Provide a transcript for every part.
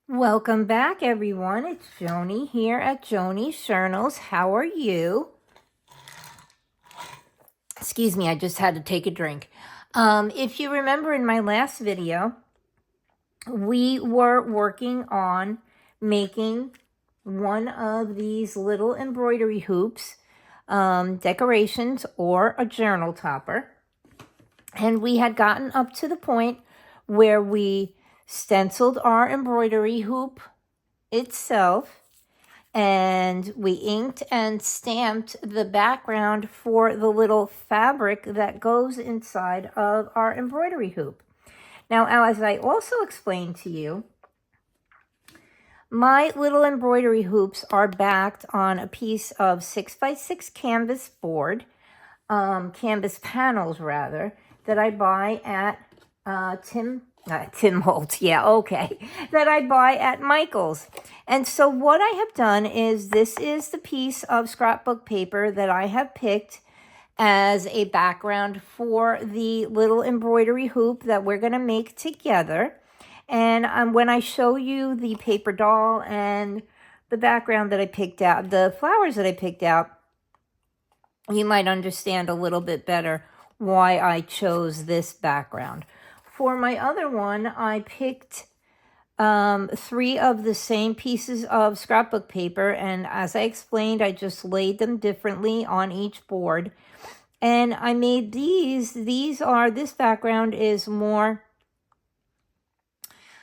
Welcome back, everyone. It's Joni here at Joni Shernals. How are you? Excuse me, I just had to take a drink. If you remember in my last video, we were working on making one of these little embroidery hoops, decorations, or a journal topper. And we had gotten up to the point where we stenciled our embroidery hoop itself, and we inked and stamped the background for the little fabric that goes inside of our embroidery hoop. Now, as I also explained to you, my little embroidery hoops are backed on a piece of 6x6 canvas board, canvas panels rather, that I buy at Tim Holtz, yeah, okay, that I buy at Michael's. And so what I have done is, this is the piece of scrapbook paper that I have picked as a background for the little embroidery hoop that we're going to make together. And when I show you the paper doll and the background that I picked out, the flowers that I picked out, you might understand a little bit better why I chose this background. For my other one, I picked 3 of the same pieces of scrapbook paper, and as I explained, I just laid them differently on each board. And I made these. This background is more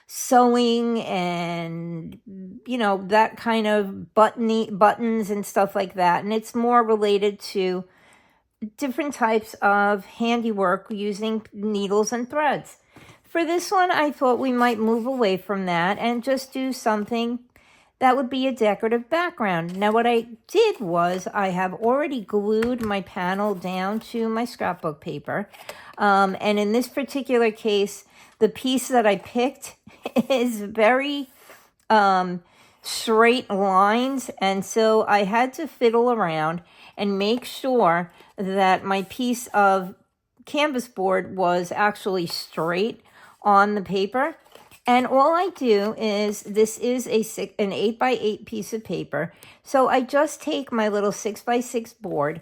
sewing and, you know, that kind of buttons and stuff like that. And it's more related to different types of handiwork using needles and threads. For this one, I thought we might move away from that and just do something that would be a decorative background. Now, what I did was, I have already glued my panel down to my scrapbook paper. And in this particular case, the piece that I picked is very straight lines. And so I had to fiddle around and make sure that my piece of canvas board was actually straight on the paper. And all I do is, this is an 8x8 piece of paper. So I just take my little 6x6 board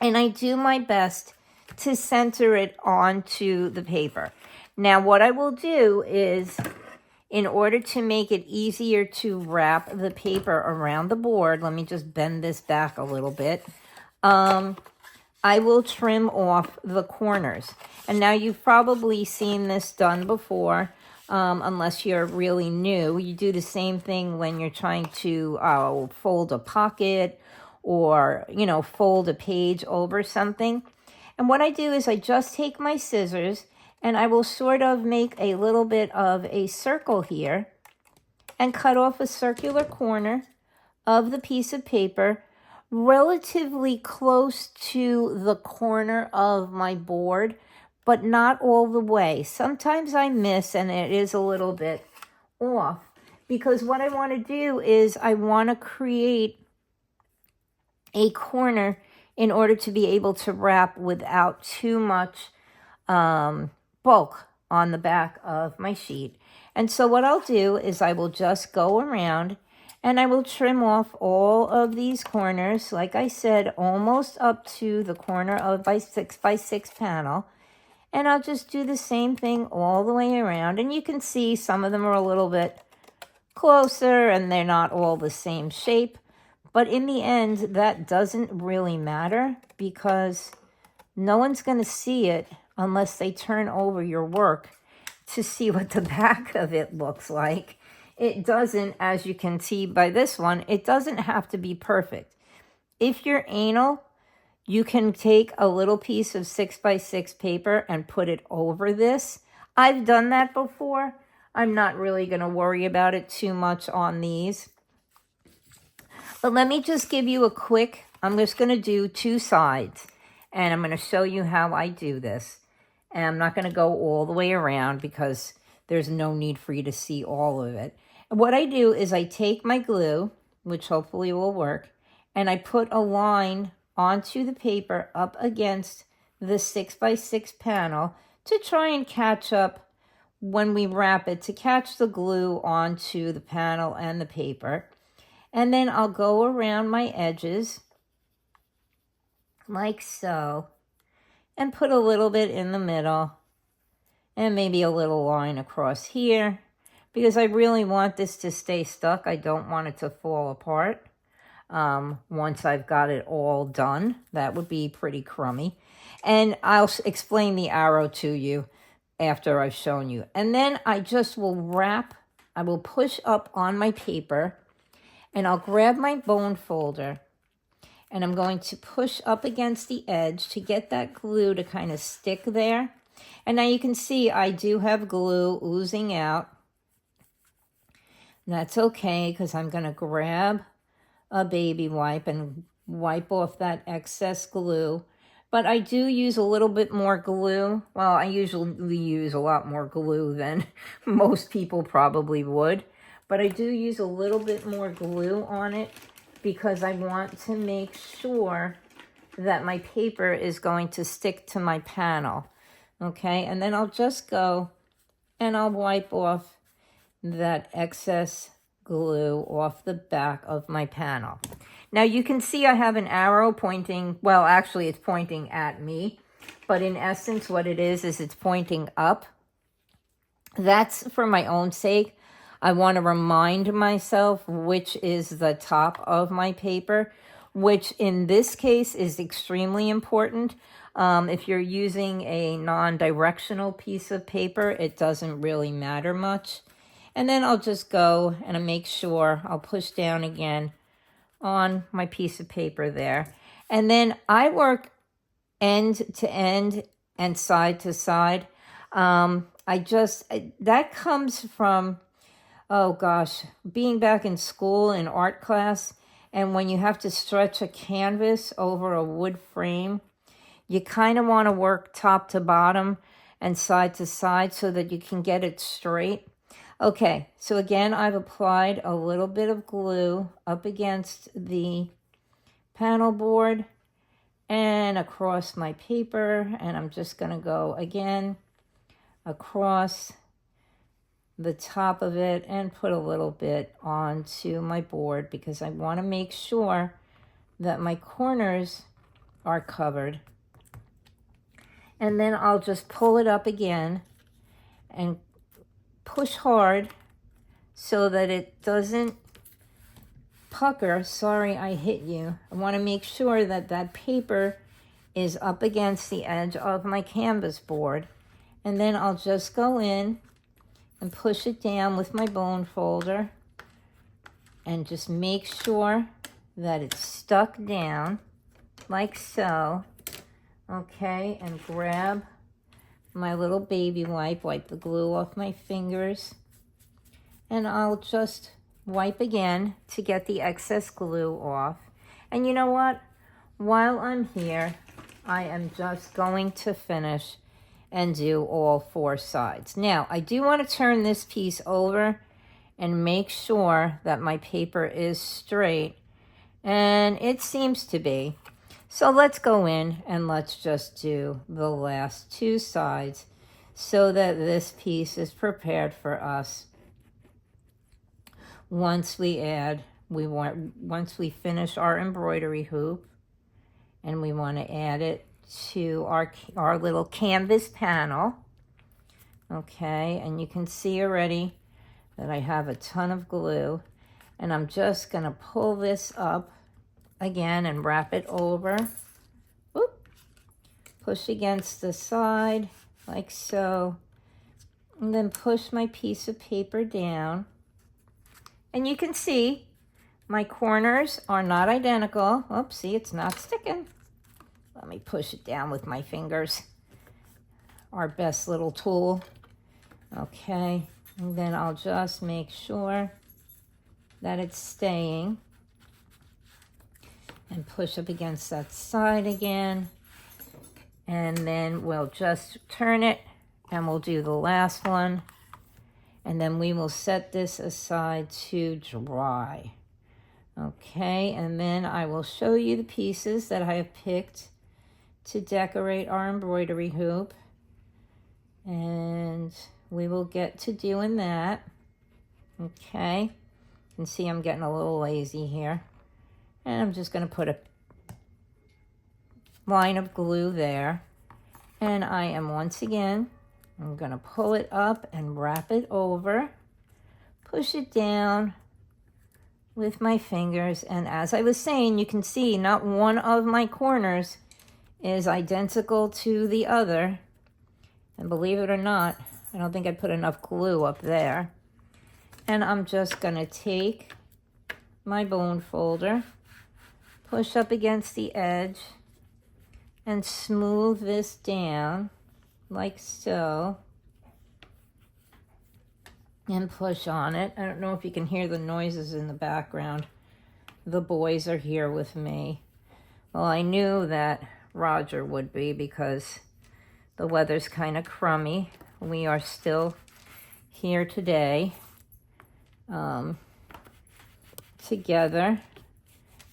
and I do my best to center it onto the paper. Now, what I will do is, in order to make it easier to wrap the paper around the board, let me just bend this back a little bit. I will trim off the corners. And now you've probably seen this done before, unless you're really new. You do the same thing when you're trying to fold a pocket or, you know, fold a page over something. And what I do is, I just take my scissors and I will sort of make a little bit of a circle here and cut off a circular corner of the piece of paper relatively close to the corner of my board, but not all the way. Sometimes I miss and it is a little bit off, because what I want to do is, I want to create a corner in order to be able to wrap without too much bulk on the back of my sheet. And so what I'll do is, I will just go around and I will trim off all of these corners, like I said, almost up to the corner of my 6x6 panel. And I'll just do the same thing all the way around. And you can see some of them are a little bit closer and they're not all the same shape. But in the end, that doesn't really matter, because no one's going to see it unless they turn over your work to see what the back of it looks like. It doesn't, as you can see by this one, it doesn't have to be perfect. If you're anal, you can take a little piece of 6x6 paper and put it over this. I've done that before. I'm not really going to worry about it too much on these. But let me just give you a quick, I'm just going to do 2 sides. And I'm going to show you how I do this. And I'm not going to go all the way around, because there's no need for you to see all of it. And what I do is, I take my glue, which hopefully will work, and I put a line onto the paper up against the 6x6 panel to try and catch up when we wrap it to catch the glue onto the panel and the paper. And then I'll go around my edges like so and put a little bit in the middle and maybe a little line across here because I really want this to stay stuck. I don't want it to fall apart. Once I've got it all done, that would be pretty crummy. And I'll explain the arrow to you after I've shown you. And then I just will wrap, I will push up on my paper and I'll grab my bone folder and I'm going to push up against the edge to get that glue to kind of stick there. And now you can see I do have glue oozing out. That's okay because I'm going to grab a baby wipe and wipe off that excess glue. But I do use a little bit more glue. Well, I usually use a lot more glue than most people probably would. But I do use a little bit more glue on it because I want to make sure that my paper is going to stick to my panel. Okay, and then I'll just go and I'll wipe off that excess glue off the back of my panel. Now you can see I have an arrow pointing, well actually it's pointing at me, but in essence what it is it's pointing up. That's for my own sake. I want to remind myself which is the top of my paper, which in this case is extremely important. If you're using a non-directional piece of paper, it doesn't really matter much. And then I'll just go and I make sure I'll push down again on my piece of paper there. And then I work end to end and side to side. That comes from, oh gosh, being back in school in art class. And when you have to stretch a canvas over a wood frame, you kind of want to work top to bottom and side to side so that you can get it straight. Okay, so again, I've applied a little bit of glue up against the panel board and across my paper, and I'm just going to go again across the top of it and put a little bit onto my board because I want to make sure that my corners are covered. And then I'll just pull it up again and push hard so that it doesn't pucker. Sorry, I hit you. I want to make sure that that paper is up against the edge of my canvas board. And then I'll just go in and push it down with my bone folder and just make sure that it's stuck down like so. Okay, and grab my little baby wipe the glue off my fingers, and I'll just wipe again to get the excess glue off. And you know what? While I'm here, I am just going to finish and do all 4 sides. Now, I do want to turn this piece over and make sure that my paper is straight, and it seems to be. So let's go in and let's just do the last 2 sides so that this piece is prepared for us. Once we finish our embroidery hoop, and we want to add it to our little canvas panel. Okay, and you can see already that I have a ton of glue, and I'm just going to pull this up again and wrap it over. Whoop. Push against the side like so, and then push my piece of paper down. And you can see my corners are not identical. Oops, see, it's not sticking. Let me push it down with my fingers. Our best little tool. Okay, and then I'll just make sure that it's staying. And push up against that side again. And then we'll just turn it and we'll do the last one. And then we will set this aside to dry. Okay, and then I will show you the pieces that I have picked to decorate our embroidery hoop. And we will get to doing that. Okay, you can see I'm getting a little lazy here. And I'm just going to put a line of glue there. And I am once again, I'm going to pull it up and wrap it over, push it down with my fingers. And as I was saying, you can see not one of my corners is identical to the other. And believe it or not, I don't think I put enough glue up there. And I'm just going to take my bone folder, push up against the edge, and smooth this down like so. And push on it. I don't know if you can hear the noises in the background. The boys are here with me. Well, I knew that Roger would be because the weather's kind of crummy. We are still here today together.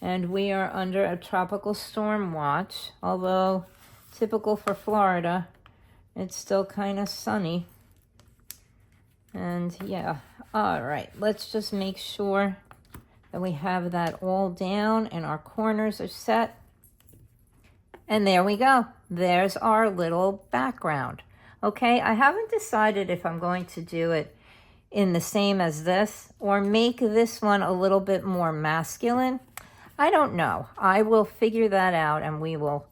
And we are under a tropical storm watch. Although typical for Florida, it's still kind of sunny. And yeah, all right, let's just make sure that we have that all down and our corners are set. And there we go. There's our little background. Okay, I haven't decided if I'm going to do it in the same as this or make this one a little bit more masculine. I don't know. I will figure that out and we will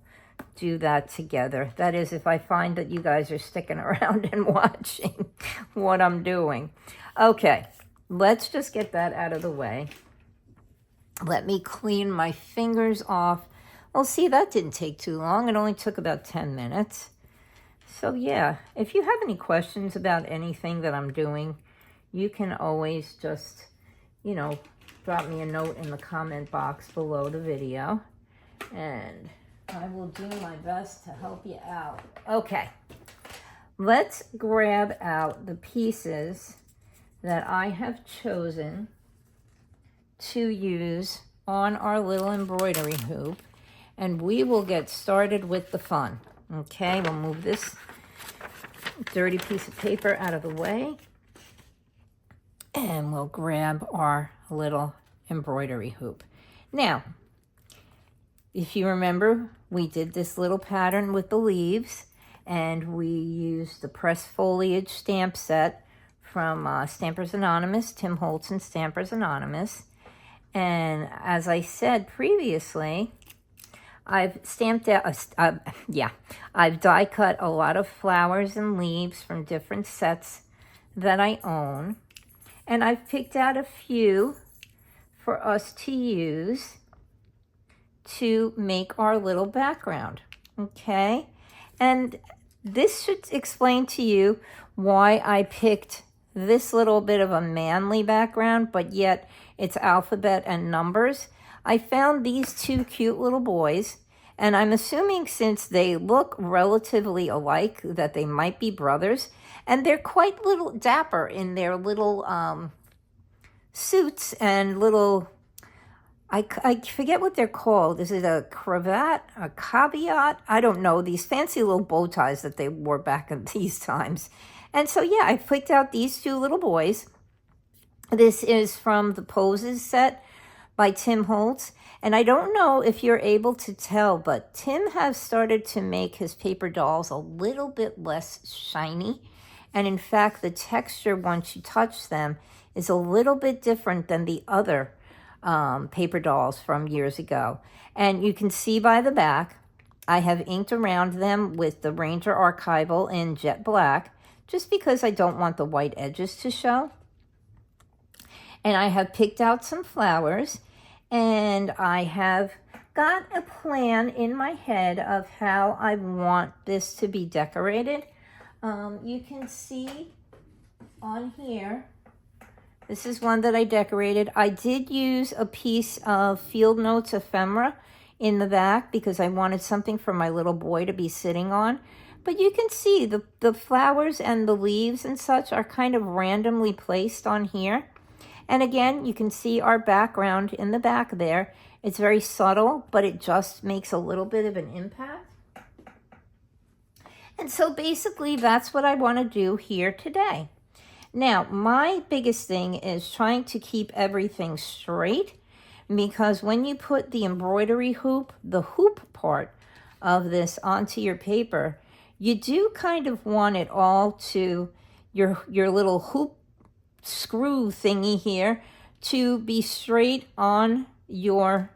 do that together. That is, if I find that you guys are sticking around and watching what I'm doing. Okay, let's just get that out of the way. Let me clean my fingers off. Well, see, that didn't take too long. It only took about 10 minutes. So yeah, if you have any questions about anything that I'm doing, you can always just, drop me a note in the comment box below the video. And I will do my best to help you out. Okay, let's grab out the pieces that I have chosen to use on our little embroidery hoop, and we will get started with the fun. Okay, we'll move this dirty piece of paper out of the way, and we'll grab our little embroidery hoop. Now, if you remember, we did this little pattern with the leaves, and we used the pressed foliage stamp set from Stampers Anonymous, Tim Holtz and Stampers Anonymous. And as I said previously, I've stamped out, I've die cut a lot of flowers and leaves from different sets that I own. And I've picked out a few for us to use to make our little background, okay? And this should explain to you why I picked this little bit of a manly background, but yet it's alphabet and numbers. I found these two cute little boys, and I'm assuming since they look relatively alike that they might be brothers, and they're quite little dapper in their little suits and little, I forget what they're called. Is it a cravat, a caveat? I don't know. These fancy little bow ties that they wore back in these times. And so, yeah, I picked out these two little boys. This is from the Poses set by Tim Holtz. And I don't know if you're able to tell, but Tim has started to make his paper dolls a little bit less shiny. And in fact, the texture, once you touch them, is a little bit different than the other paper dolls from years ago. And you can see by the back, I have inked around them with the Ranger Archival in jet black, just because I don't want the white edges to show. And I have picked out some flowers, and I have got a plan in my head of how I want this to be decorated. You can see on here, this is one that I decorated. I did use a piece of Field Notes ephemera in the back because I wanted something for my little boy to be sitting on. But you can see the flowers and the leaves and such are kind of randomly placed on here. And again, you can see our background in the back there. It's very subtle, but it just makes a little bit of an impact. And so basically that's what I want to do here today. Now, my biggest thing is trying to keep everything straight, because when you put the embroidery hoop, the hoop part of this onto your paper, you do kind of want it all to your little hoop screw thingy here to be straight on your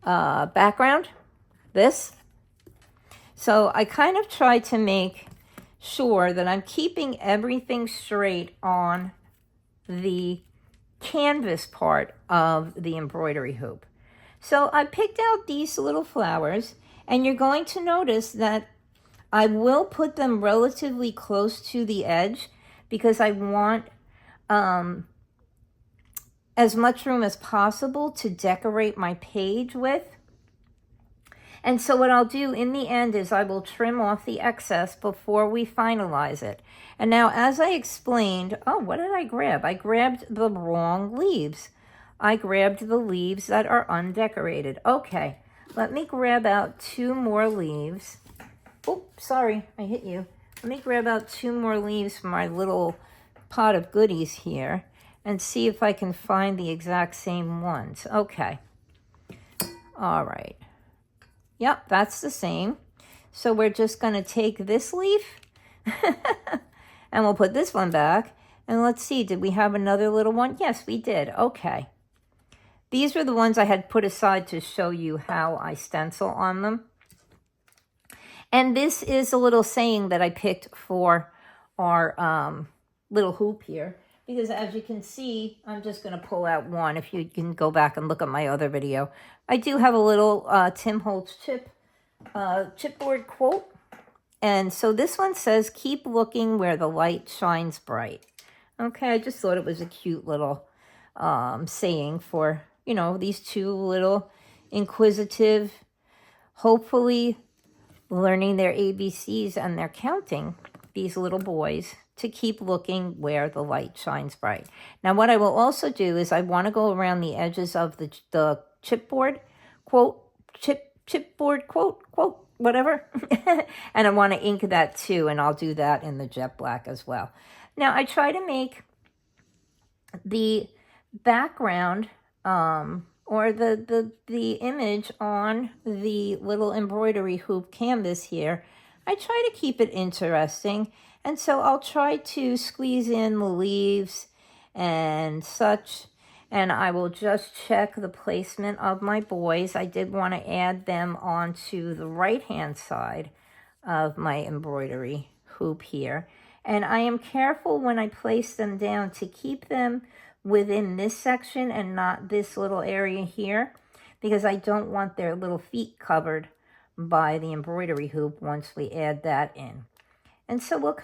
background, this. So I kind of try to make sure that I'm keeping everything straight on the canvas part of the embroidery hoop. So I picked out these little flowers, and you're going to notice that I will put them relatively close to the edge because I want as much room as possible to decorate my page with. And so what I'll do in the end is I will trim off the excess before we finalize it. And now, as I explained, oh, what did I grab? I grabbed the wrong leaves. I grabbed the leaves that are undecorated. Okay, let me grab out 2 more leaves. Oh, sorry, I hit you. Let me grab out 2 more leaves from my little pot of goodies here and see if I can find the exact same ones. Okay. All right. Yep, that's the same. So we're just going to take this leaf and we'll put this one back. And let's see, did we have another little one? Yes, we did. Okay. These were the ones I had put aside to show you how I stencil on them. And this is a little saying that I picked for our little hoop here. Because as you can see, I'm just going to pull out one. If you can go back and look at my other video. I do have a little Tim Holtz chipboard quote. And so this one says, keep looking where the light shines bright. Okay, I just thought it was a cute little saying for, you know, these 2 little inquisitive, hopefully learning their ABCs and their counting, these little boys, to keep looking where the light shines bright. Now, what I will also do is I want to go around the edges of the chipboard quote, chipboard quote, whatever. And I want to ink that too, and I'll do that in the jet black as well. Now, I try to make the background or the image on the little embroidery hoop canvas here. I try to keep it interesting. And so I'll try to squeeze in the leaves and such. And I will just check the placement of my boys. I did want to add them onto the right-hand side of my embroidery hoop here. And I am careful when I place them down to keep them within this section and not this little area here, because I don't want their little feet covered by the embroidery hoop once we add that in. And so we'll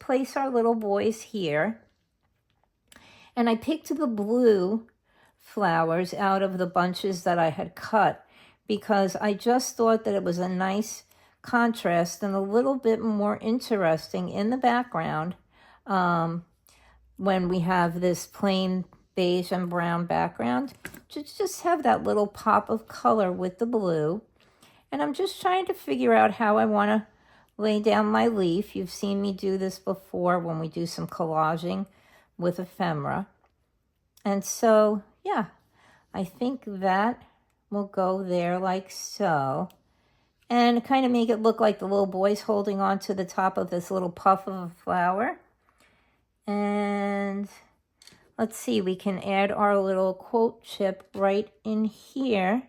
place our little boys here. And I picked the blue flowers out of the bunches that I had cut because I just thought that it was a nice contrast and a little bit more interesting in the background when we have this plain beige and brown background. Just have that little pop of color with the blue. And I'm just trying to figure out how I want to lay down my leaf. You've seen me do this before when we do some collaging with ephemera. And so, yeah, I think that will go there like so. And kind of make it look like the little boy's holding on to the top of this little puff of a flower. And let's see, we can add our little quote chip right in here.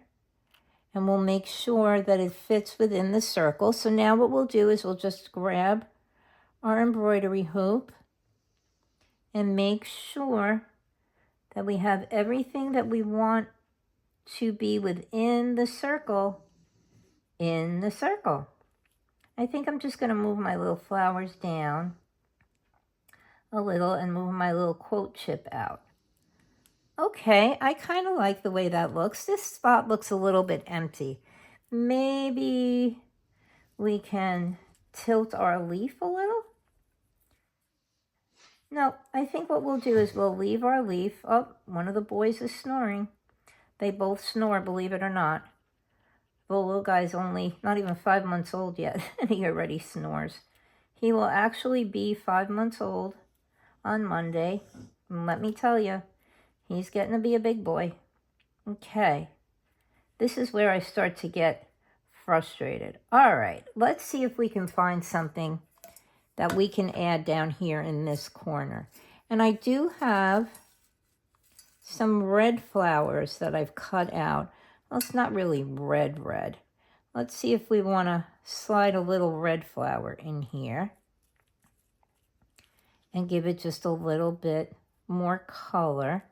And we'll make sure that it fits within the circle. So now what we'll do is we'll just grab our embroidery hoop and make sure that we have everything that we want to be within the circle in the circle. I think I'm just going to move my little flowers down a little and move my little quote chip out. Okay, I kind of like the way that looks. This spot looks a little bit empty. Maybe we can tilt our leaf a little. No, I think what we'll do is we'll leave our leaf. Oh, one of the boys is snoring. They both snore, believe it or not. The little guy's only not even 5 months old yet, and he already snores. He will actually be 5 months old on Monday. And let me tell you, he's getting to be a big boy. Okay. This is where I start to get frustrated. All right, let's see if we can find something that we can add down here in this corner. And I do have some red flowers that I've cut out. Well, it's not really red. Let's see if we want to slide a little red flower in here and give it just a little bit more color.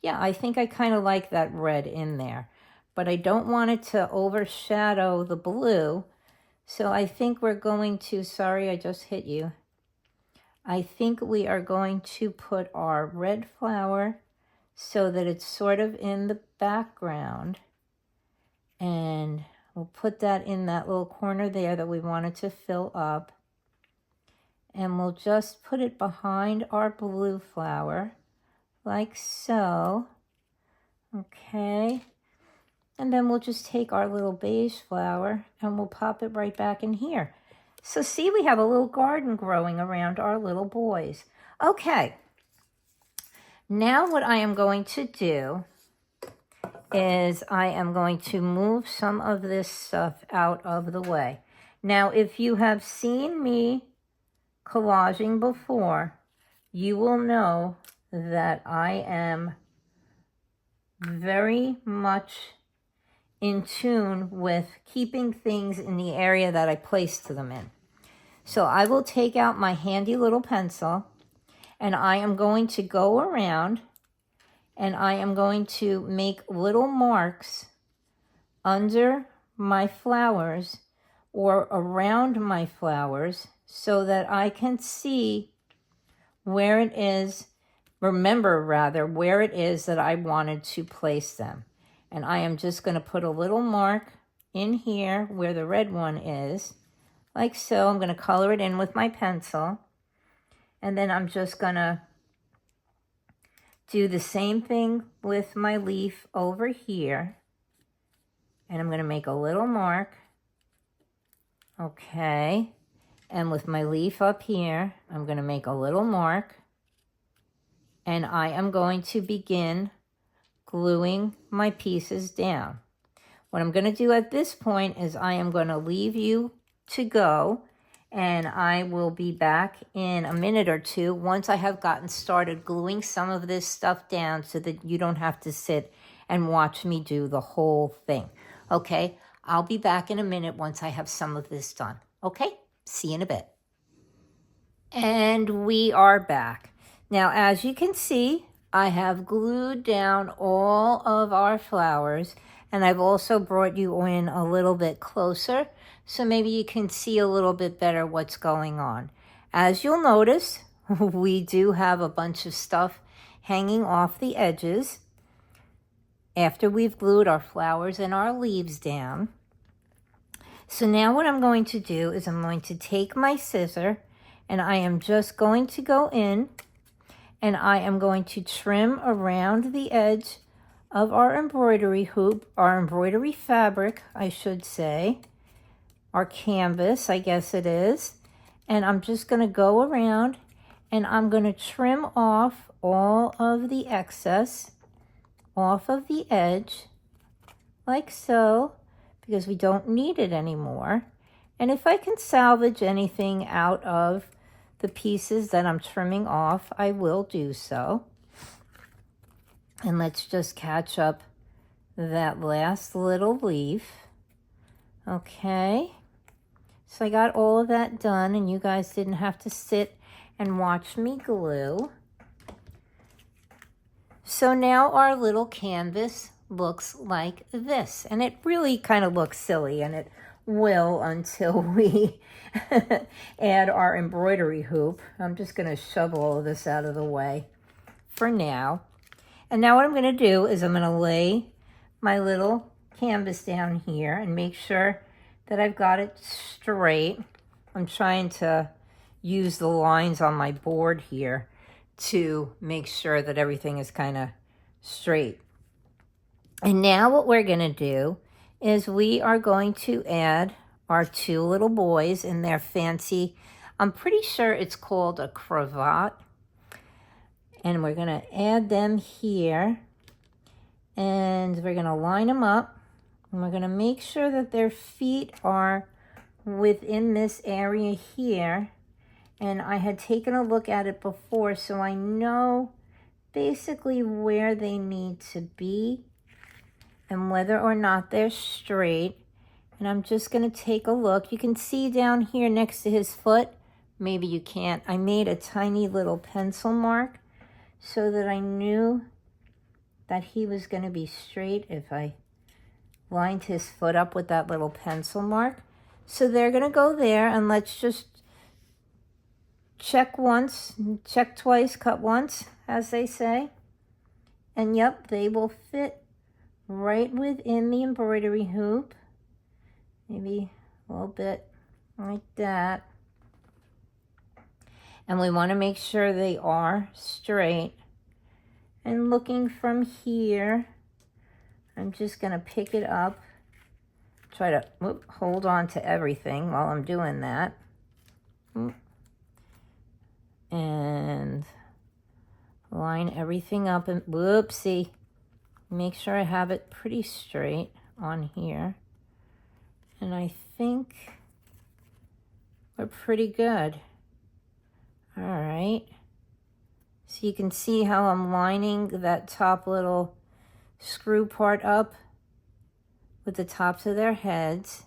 Yeah, I think I kind of like that red in there, but I don't want it to overshadow the blue. So I think we're going to, sorry, I just hit you. I think we are going to put our red flower so that it's sort of in the background. And we'll put that in that little corner there that we wanted to fill up. And we'll just put it behind our blue flower, like so. Okay. And then we'll just take our little beige flower and we'll pop it right back in here. So see, we have a little garden growing around our little boys. Okay. Now what I am going to do is I am going to move some of this stuff out of the way. Now, if you have seen me collaging before, you will know that I am very much in tune with keeping things in the area that I placed them in. So I will take out my handy little pencil and I am going to go around and I am going to make little marks under my flowers or around my flowers so that I can see where it is, remember rather, where it is that I wanted to place them. And I am just going to put a little mark in here where the red one is, like so. I'm going to color it in with my pencil. And then I'm just going to do the same thing with my leaf over here. And I'm going to make a little mark. Okay. And with my leaf up here, I'm going to make a little mark. And I am going to begin gluing my pieces down. What I'm going to do at this point is I am going to leave you to go, and I will be back in a minute or two once I have gotten started gluing some of this stuff down so that you don't have to sit and watch me do the whole thing. Okay, I'll be back in a minute once I have some of this done. Okay, see you in a bit. And we are back. Now, as you can see, I have glued down all of our flowers, and I've also brought you in a little bit closer so maybe you can see a little bit better what's going on. As you'll notice, we do have a bunch of stuff hanging off the edges after we've glued our flowers and our leaves down. So now what I'm going to do is I'm going to take my scissor and I am just going to go in and I am going to trim around the edge of our embroidery hoop, our embroidery fabric, I should say, our canvas, I guess it is. And I'm just going to go around and I'm going to trim off all of the excess off of the edge, like so, because we don't need it anymore. And if I can salvage anything out of the pieces that I'm trimming off, I will do so. And let's just catch up that last little leaf. Okay. So I got all of that done and you guys didn't have to sit and watch me glue. So now our little canvas looks like this. And it really kind of looks silly, and it will until we add our embroidery hoop. I'm just going to shove all of this out of the way for now. And now what I'm going to do is I'm going to lay my little canvas down here and make sure that I've got it straight. I'm trying to use the lines on my board here to make sure that everything is kind of straight. And now what we're going to do is we are going to add our two little boys in their fancy I'm pretty sure it's called a cravat. And we're going to add them here. And we're going to line them up. And we're going to make sure that their feet are within this area here. And I had taken a look at it before, so I know basically where they need to be and whether or not they're straight. And I'm just going to take a look. You can see down here next to his foot, maybe you can't, I made a tiny little pencil mark so that I knew that he was going to be straight if I lined his foot up with that little pencil mark. So they're going to go there, and let's just check once, check twice, cut once, as they say. And yep, they will fit right within the embroidery hoop. Maybe a little bit like that. And we want to make sure they are straight. And looking from here, I'm just going to pick it up. Try to hold on to everything while I'm doing that. And line everything up, and whoopsie, make sure I have it pretty straight on here. And I think we're pretty good. All right. So you can see how I'm lining that top little screw part up with the tops of their heads.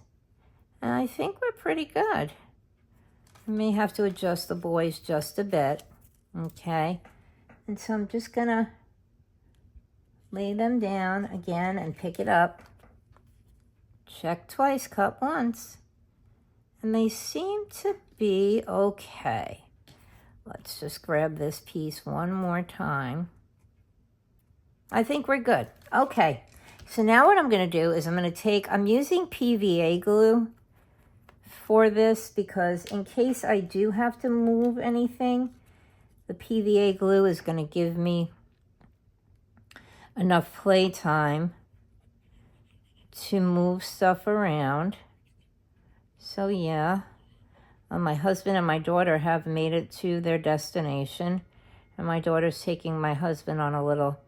And I think we're pretty good. I may have to adjust the boys just a bit. Okay. And so I'm just gonna lay them down again and pick it up. Check twice, cut once. And they seem to be okay. Let's just grab this piece one more time. I think we're good. Okay, so now what I'm going to do is I'm using PVA glue for this because in case I do have to move anything, the PVA glue is going to give me enough play time to move stuff around. So yeah. My husband and my daughter have made it to their destination, and my daughter's taking my husband on a little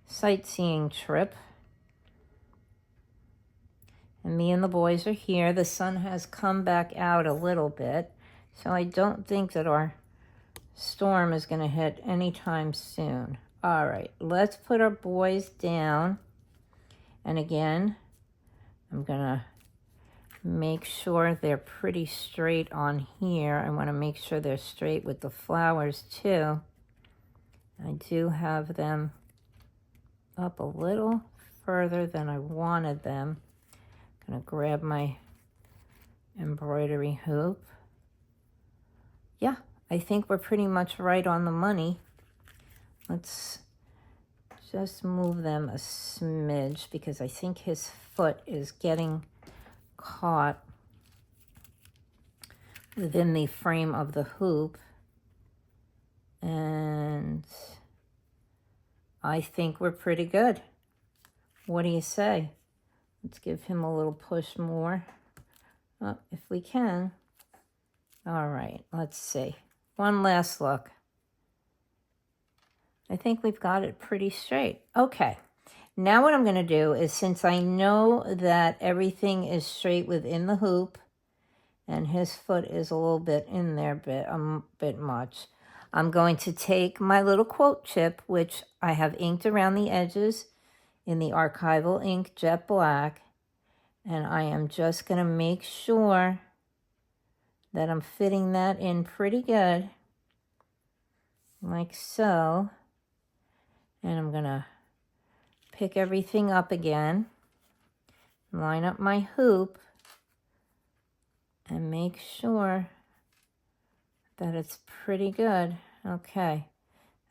sightseeing trip. And me and the boys are here. The sun has come back out a little bit, so I don't think that our storm is going to hit anytime soon. All right, let's put our boys down. And again, I'm going to make sure they're pretty straight on here. I want to make sure they're straight with the flowers too. I do have them up a little further than I wanted them. I'm going to grab my embroidery hoop. Yeah, I think we're pretty much right on the money. Let's just move them a smidge because I think his foot is getting caught within the frame of the hoop, and I think we're pretty good. What do you say? Let's give him a little push more, if we can. All right, let's see. One last look. I think we've got it pretty straight. Okay. Now what I'm going to do is, since I know that everything is straight within the hoop and his foot is a little bit in there, a bit much, I'm going to take my little quote chip, which I have inked around the edges in the archival ink jet black, and I am just going to make sure that I'm fitting that in pretty good, like so. And I'm going to pick everything up again, line up my hoop, and make sure that it's pretty good. Okay,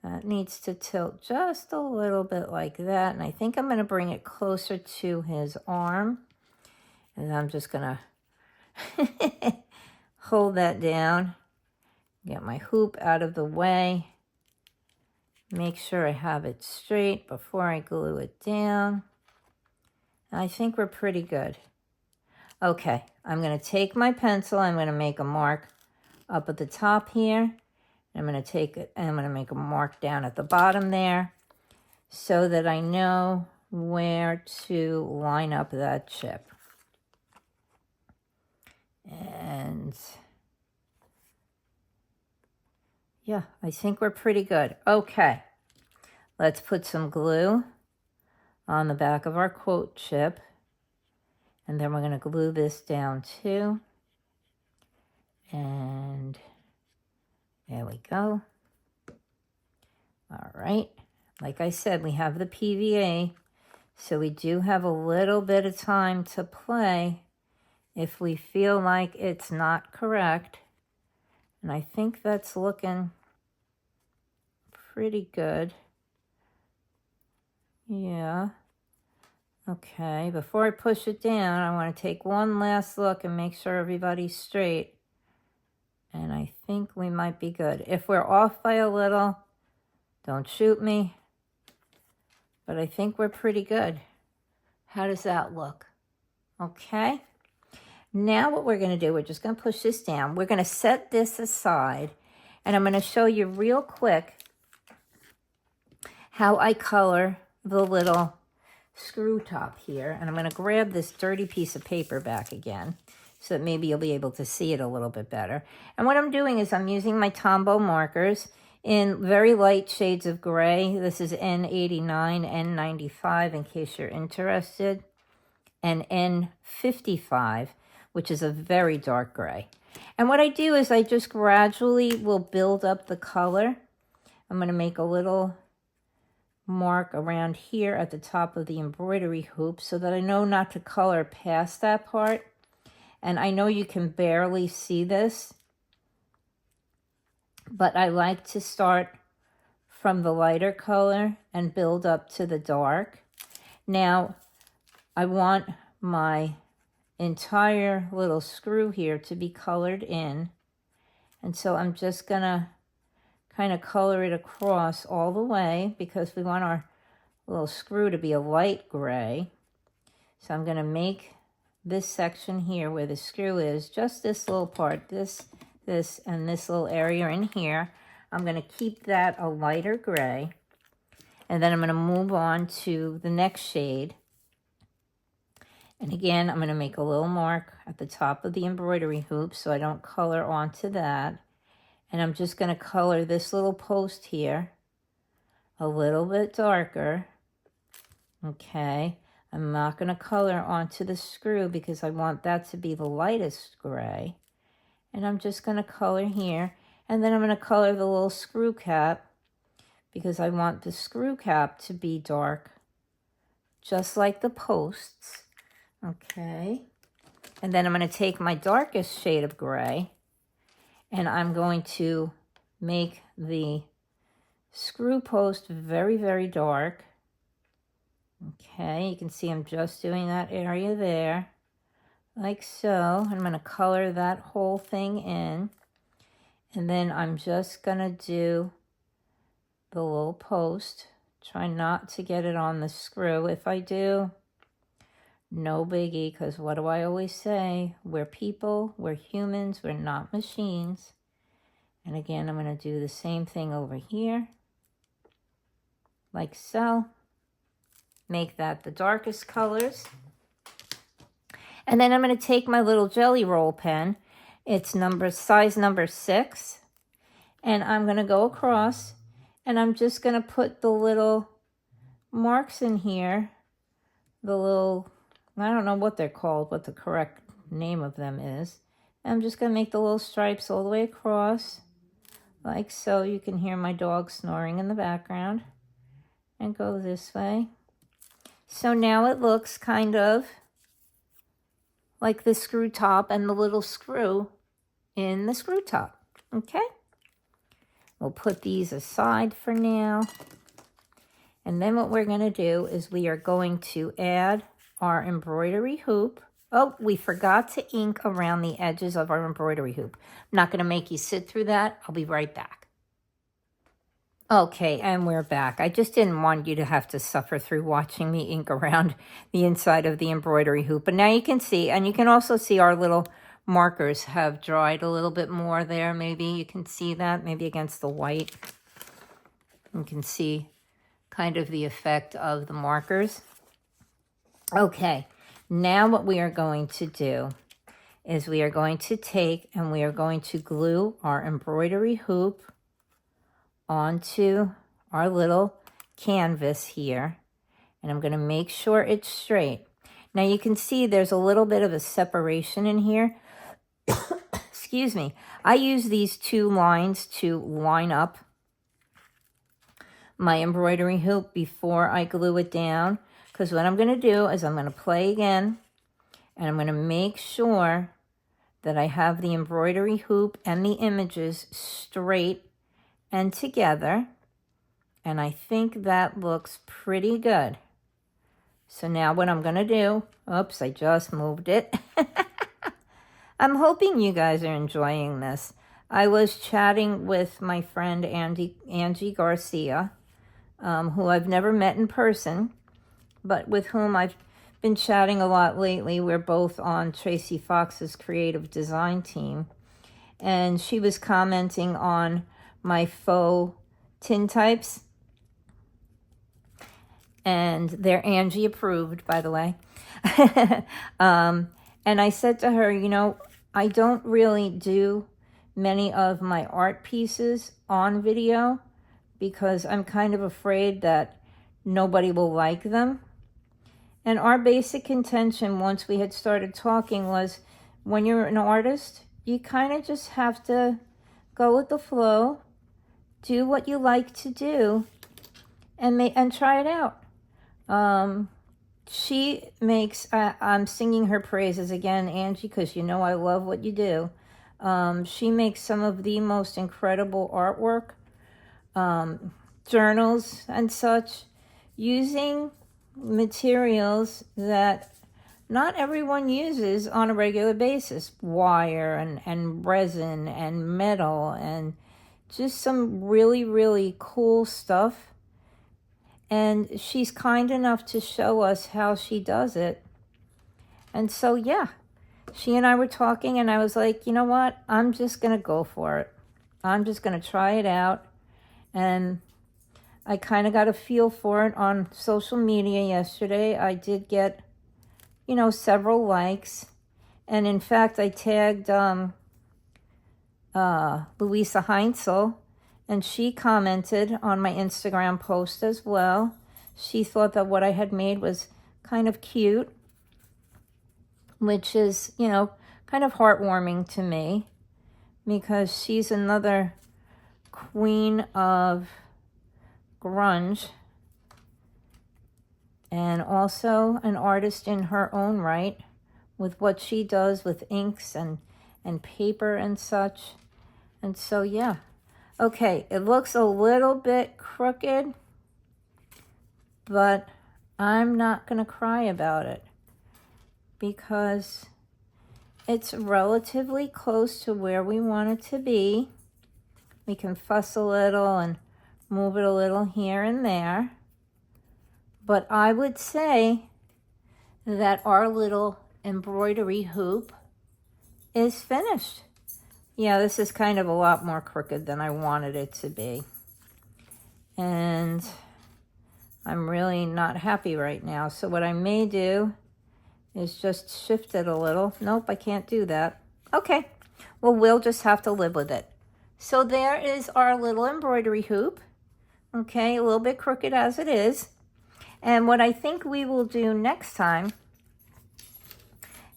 that needs to tilt just a little bit like that, and I think I'm going to bring it closer to his arm, and I'm just going to hold that down, get my hoop out of the way, make sure I have it straight before I glue it down. I think we're pretty good. Okay, I'm going to take my pencil. I'm going to make a mark up at the top here. I'm going to take it and I'm going to make a mark down at the bottom there so that I know where to line up that chip. And yeah, I think we're pretty good. Okay, let's put some glue on the back of our quote chip. And then we're going to glue this down too. And there we go. All right. Like I said, we have the PVA, so we do have a little bit of time to play if we feel like it's not correct. And I think that's looking pretty good. Yeah. Okay, before I push it down, I want to take one last look and make sure everybody's straight. And I think we might be good. If we're off by a little, don't shoot me. But I think we're pretty good. How does that look? Okay. Now what we're going to do, we're just going to push this down. We're going to set this aside. And I'm going to show you real quick how I color the little screw top here. And I'm going to grab this dirty piece of paper back again so that maybe you'll be able to see it a little bit better. And what I'm doing is I'm using my Tombow markers in very light shades of gray. This is N89, N95 in case you're interested, and N55, which is a very dark gray. And what I do is I just gradually will build up the color. I'm going to make a little mark around here at the top of the embroidery hoop so that I know not to color past that part. And I know you can barely see this, but I like to start from the lighter color and build up to the dark. Now, I want my entire little screw here to be colored in. And so I'm just going to kind of color it across all the way because we want our little screw to be a light gray. So I'm going to make this section here where the screw is, just this little part, this, and this little area in here. I'm going to keep that a lighter gray. And then I'm going to move on to the next shade. And again, I'm going to make a little mark at the top of the embroidery hoop so I don't color onto that. And I'm just going to color this little post here a little bit darker. Okay, I'm not going to color onto the screw because I want that to be the lightest gray. And I'm just going to color here. And then I'm going to color the little screw cap because I want the screw cap to be dark, just like the posts. Okay, and then I'm going to take my darkest shade of gray and I'm going to make the screw post very, very dark. Okay, you can see I'm just doing that area there, like so. I'm going to color that whole thing in. And then I'm just going to do the little post. Try not to get it on the screw. If I do, no biggie, because what do I always say? We're people, we're humans, we're not machines. And again, I'm going to do the same thing over here, like so. Make that the darkest colors. And then I'm going to take my little jelly roll pen. It's size number 6. And I'm going to go across and I'm just going to put the little marks in here. The little, I don't know what they're called, what the correct name of them is. And I'm just going to make the little stripes all the way across, like so. You can hear my dog snoring in the background. And go this way. So now it looks kind of like the screw top and the little screw in the screw top. Okay? We'll put these aside for now. And then what we're going to do is we are going to add our embroidery hoop. Oh, we forgot to ink around the edges of our embroidery hoop. I'm not going to make you sit through that. I'll be right back. Okay, and we're back. I just didn't want you to have to suffer through watching me ink around the inside of the embroidery hoop. But now you can see, and you can also see our little markers have dried a little bit more there. Maybe you can see that, maybe against the white. You can see kind of the effect of the markers. Okay, now what we are going to do is we are going to take and we are going to glue our embroidery hoop onto our little canvas here. And I'm going to make sure it's straight. Now you can see there's a little bit of a separation in here. Excuse me. I use these two lines to line up my embroidery hoop before I glue it down. Because what I'm going to do is I'm going to play again. And I'm going to make sure that I have the embroidery hoop and the images straight and together. And I think that looks pretty good. So now what I'm going to do, oops, I just moved it. I'm hoping you guys are enjoying this. I was chatting with my friend Angie Garcia, who I've never met in person, but with whom I've been chatting a lot lately. We're both on Tracy Fox's creative design team. And she was commenting on my faux tintypes. And they're Angie approved, by the way. And I said to her, you know, I don't really do many of my art pieces on video because I'm kind of afraid that nobody will like them. And our basic contention once we had started talking was when you're an artist, you kind of just have to go with the flow, do what you like to do, and try it out. She makes, I'm singing her praises again, Angie, because you know I love what you do. She makes some of the most incredible artwork, journals and such, using materials that not everyone uses on a regular basis. Wire and resin and metal and just some really, really cool stuff. And she's kind enough to show us how she does it. And so, yeah, she and I were talking and I was like, you know what? I'm just going to go for it. I'm just going to try it out. And I kind of got a feel for it on social media yesterday. I did get, you know, several likes. And in fact, I tagged Louisa Heinzel, and she commented on my Instagram post as well. She thought that what I had made was kind of cute, which is, you know, kind of heartwarming to me because she's another queen of grunge and also an artist in her own right with what she does with inks and paper and such. And so, yeah. Okay, it looks a little bit crooked, but I'm not going to cry about it because it's relatively close to where we want it to be. We can fuss a little and move it a little here and there. But I would say that our little embroidery hoop is finished. Yeah, this is kind of a lot more crooked than I wanted it to be. And I'm really not happy right now. So what I may do is just shift it a little. Nope, I can't do that. Okay, well, we'll just have to live with it. So there is our little embroidery hoop. Okay, a little bit crooked as it is. And what I think we will do next time,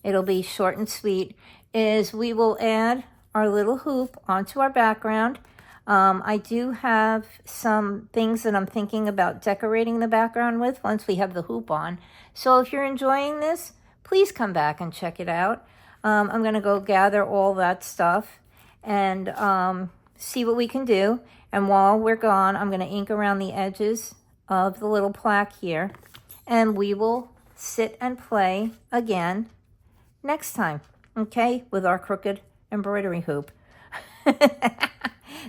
it'll be short and sweet, is we will add our little hoop onto our background. I do have some things that I'm thinking about decorating the background with once we have the hoop on. So if you're enjoying this, please come back and check it out. I'm going to go gather all that stuff and see what we can do. And while we're gone, I'm going to ink around the edges of the little plaque here. And we will sit and play again next time, okay, with our crooked embroidery hoop.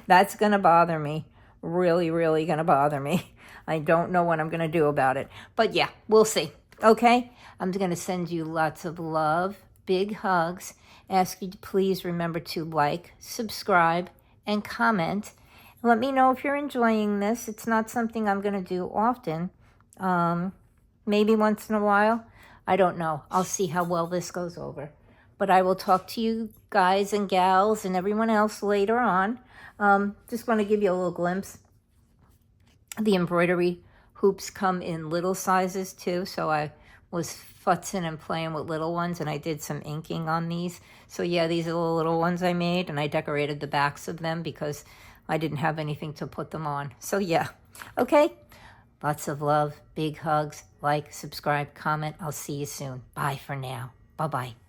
That's going to bother me. Really, really going to bother me. I don't know what I'm going to do about it. But yeah, we'll see. Okay? I'm going to send you lots of love big hugs. Ask you to please remember to like, subscribe, and comment. Let me know if you're enjoying this. It's not something I'm going to do often. Maybe once in a while. I don't know. I'll see how well this goes over. But I will talk to you guys and gals and everyone else later on. Just want to give you a little glimpse. The embroidery hoops come in little sizes too, so I was futzing and playing with little ones, and I did some inking on these. So yeah, these are the little ones I made, and I decorated the backs of them because I didn't have anything to put them on. So yeah, okay. Lots of love, big hugs, like, subscribe, comment. I'll see you soon. Bye for now. Bye-bye.